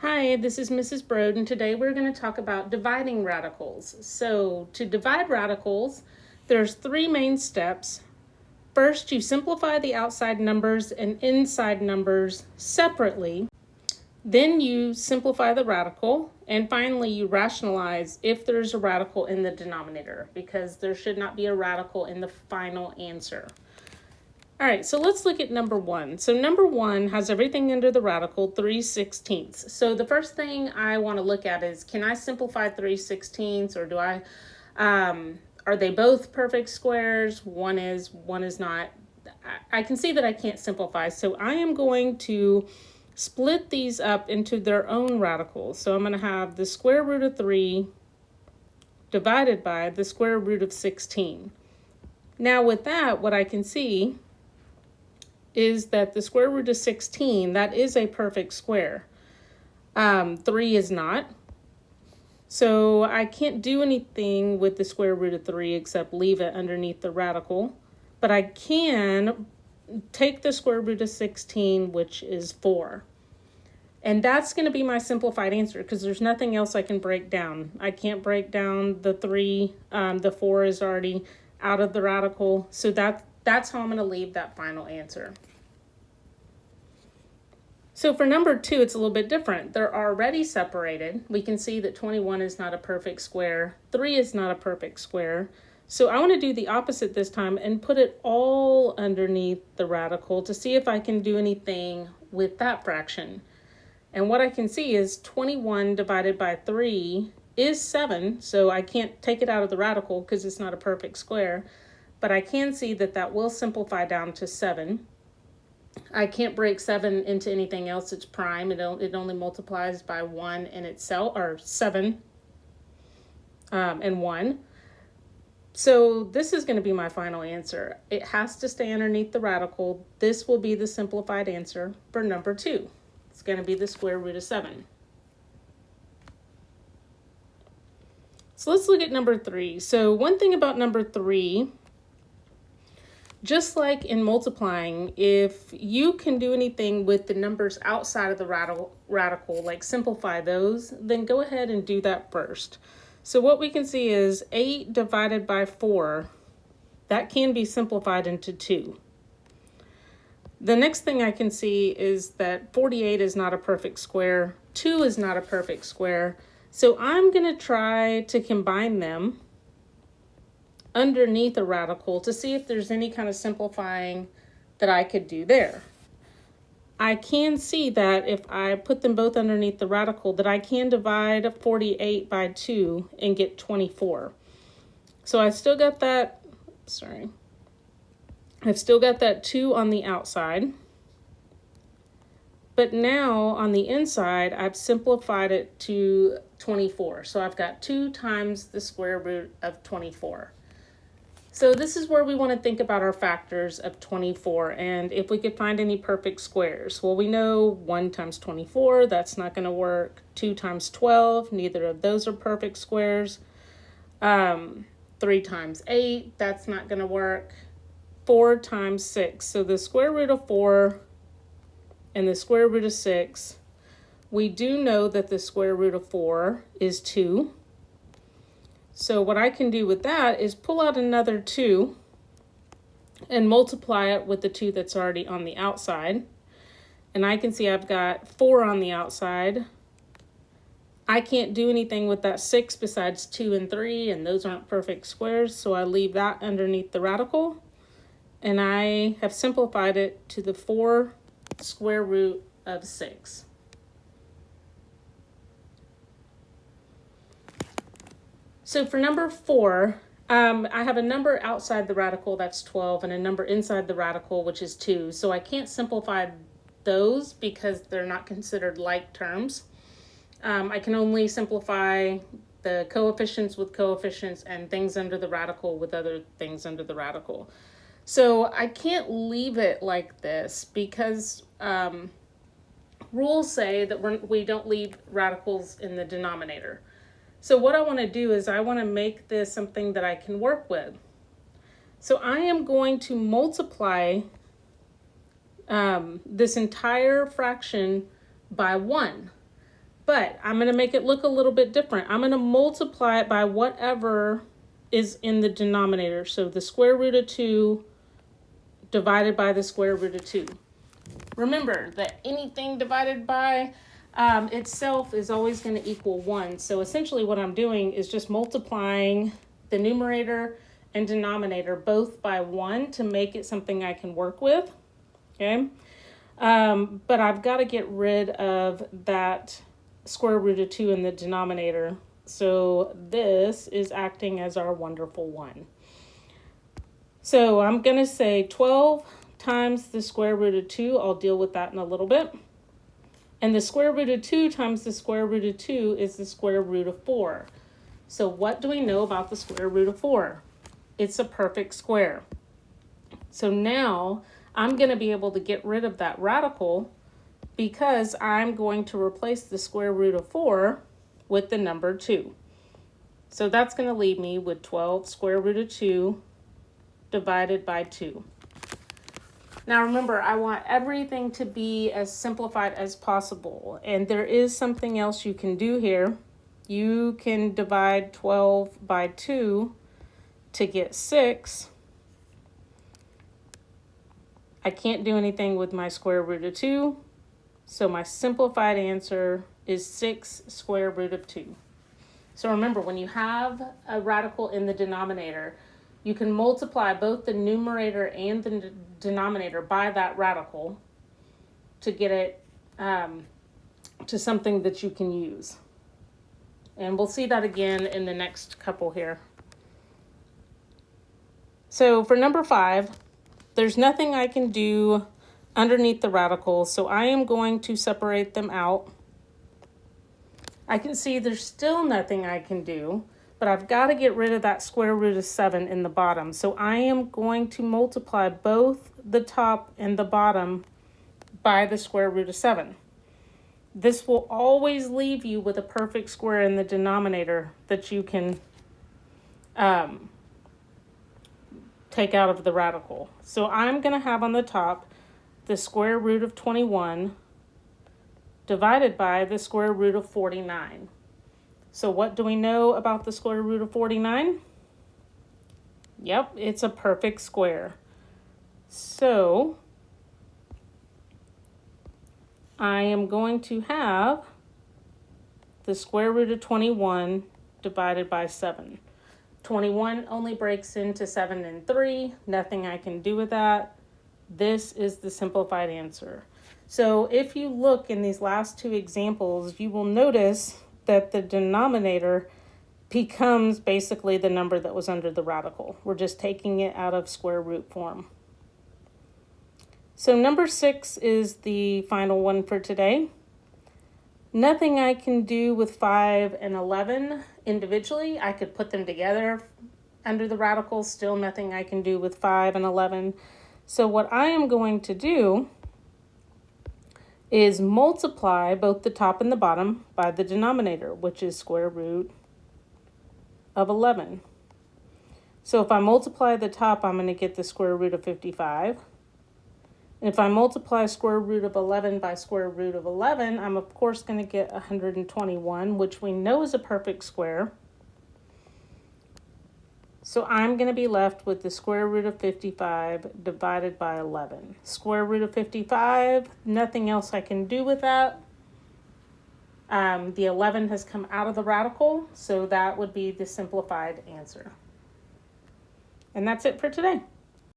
Hi, this is Mrs. Brode, and today we're going to talk about dividing radicals. So to divide radicals, there's three main steps. First, you simplify the outside numbers and inside numbers separately. Then you simplify the radical, and finally you rationalize if there's a radical in the denominator, because there should not be a radical in the final answer. All right, so let's look at number one. So number one has everything under the radical, 3/16. So the first thing I want to look at is, can I simplify 3/16, or do I, are they both perfect squares? One is not. I can see that I can't simplify, so I am going to split these up into their own radicals. So I'm going to have the square root of 3 divided by the square root of 16. Now with that, what I can see is that the square root of 16, that is a perfect square. 3 is not. So I can't do anything with the square root of 3 except leave it underneath the radical. But I can take the square root of 16, which is 4. And that's going to be my simplified answer because there's nothing else I can break down. I can't break down the 3. The 4 is already out of the radical. So that's how I'm going to leave that final answer. So for number 2, it's a little bit different. They're already separated. We can see that 21 is not a perfect square. 3 is not a perfect square. So I want to do the opposite this time and put it all underneath the radical to see if I can do anything with that fraction. And what I can see is 21 divided by 3 is 7. So I can't take it out of the radical because it's not a perfect square. But I can see that that will simplify down to 7. I can't break 7 into anything else. It's prime. It only multiplies by 1 in itself, or 7 and 1. So this is going to be my final answer. It has to stay underneath the radical. This will be the simplified answer for number 2. It's going to be the square root of 7. So let's look at number 3. So one thing about number 3, just like in multiplying, if you can do anything with the numbers outside of the radical, like simplify those, then go ahead and do that first. So what we can see is 8 divided by 4, that can be simplified into 2. The next thing I can see is that 48 is not a perfect square, 2 is not a perfect square, so I'm going to try to combine them underneath a radical to see if there's any kind of simplifying that I could do there. I can see that if I put them both underneath the radical that I can divide 48 by 2 and get 24. So I still got that, I've still got that 2 on the outside. But now on the inside, I've simplified it to 24. So I've got 2 times the square root of 24. So this is where we want to think about our factors of 24 and if we could find any perfect squares. Well, we know 1 times 24, that's not going to work. 2 times 12, neither of those are perfect squares. 3 times 8, that's not going to work. 4 times 6, so the square root of 4 and the square root of 6, we do know that the square root of 4 is 2. So what I can do with that is pull out another 2 and multiply it with the 2 that's already on the outside. And I can see I've got 4 on the outside. I can't do anything with that 6 besides 2 and 3, and those aren't perfect squares, so I leave that underneath the radical. And I have simplified it to the 4 square root of 6. So for number 4, I have a number outside the radical, that's 12, and a number inside the radical, which is 2. So I can't simplify those because they're not considered like terms. I can only simplify the coefficients with coefficients and things under the radical with other things under the radical. So I can't leave it like this because rules say that we don't leave radicals in the denominator. So what I want to do is I want to make this something that I can work with. So I am going to multiply this entire fraction by 1. But I'm going to make it look a little bit different. I'm going to multiply it by whatever is in the denominator. So the square root of 2 divided by the square root of 2. Remember that anything divided by itself is always going to equal 1. So essentially what I'm doing is just multiplying the numerator and denominator both by 1 to make it something I can work with. Okay, but I've got to get rid of that square root of 2 in the denominator. So this is acting as our wonderful 1. So I'm going to say 12 times the square root of 2. I'll deal with that in a little bit. And the square root of 2 times the square root of 2 is the square root of 4. So what do we know about the square root of 4? It's a perfect square. So now I'm going to be able to get rid of that radical because I'm going to replace the square root of 4 with the number 2. So that's going to leave me with 12 square root of 2 divided by 2. Now remember, I want everything to be as simplified as possible. And there is something else you can do here. You can divide 12 by 2 to get 6. I can't do anything with my square root of 2. So my simplified answer is 6 square root of 2. So remember, when you have a radical in the denominator, you can multiply both the numerator and the denominator by that radical to get it to something that you can use. And we'll see that again in the next couple here. So for number 5, there's nothing I can do underneath the radicals, so I am going to separate them out. I can see there's still nothing I can do, but I've got to get rid of that square root of 7 in the bottom. So I am going to multiply both the top and the bottom by the square root of 7. This will always leave you with a perfect square in the denominator that you can take out of the radical. So I'm going to have on the top the square root of 21 divided by the square root of 49. So what do we know about the square root of 49? Yep, it's a perfect square. So I am going to have the square root of 21 divided by 7. 21 only breaks into 7 and 3. Nothing I can do with that. This is the simplified answer. So if you look in these last two examples, you will notice that the denominator becomes basically the number that was under the radical. We're just taking it out of square root form. So number 6 is the final one for today. Nothing I can do with 5 and 11 individually. I could put them together under the radicals. Still nothing I can do with 5 and 11. So what I am going to do is multiply both the top and the bottom by the denominator, which is square root of 11. So if I multiply the top, I'm going to get the square root of 55. And if I multiply square root of 11 by square root of 11, I'm of course going to get 121, which we know is a perfect square. So I'm going to be left with the square root of 55 divided by 11. Square root of 55, nothing else I can do with that. The 11 has come out of the radical, so that would be the simplified answer. And that's it for today.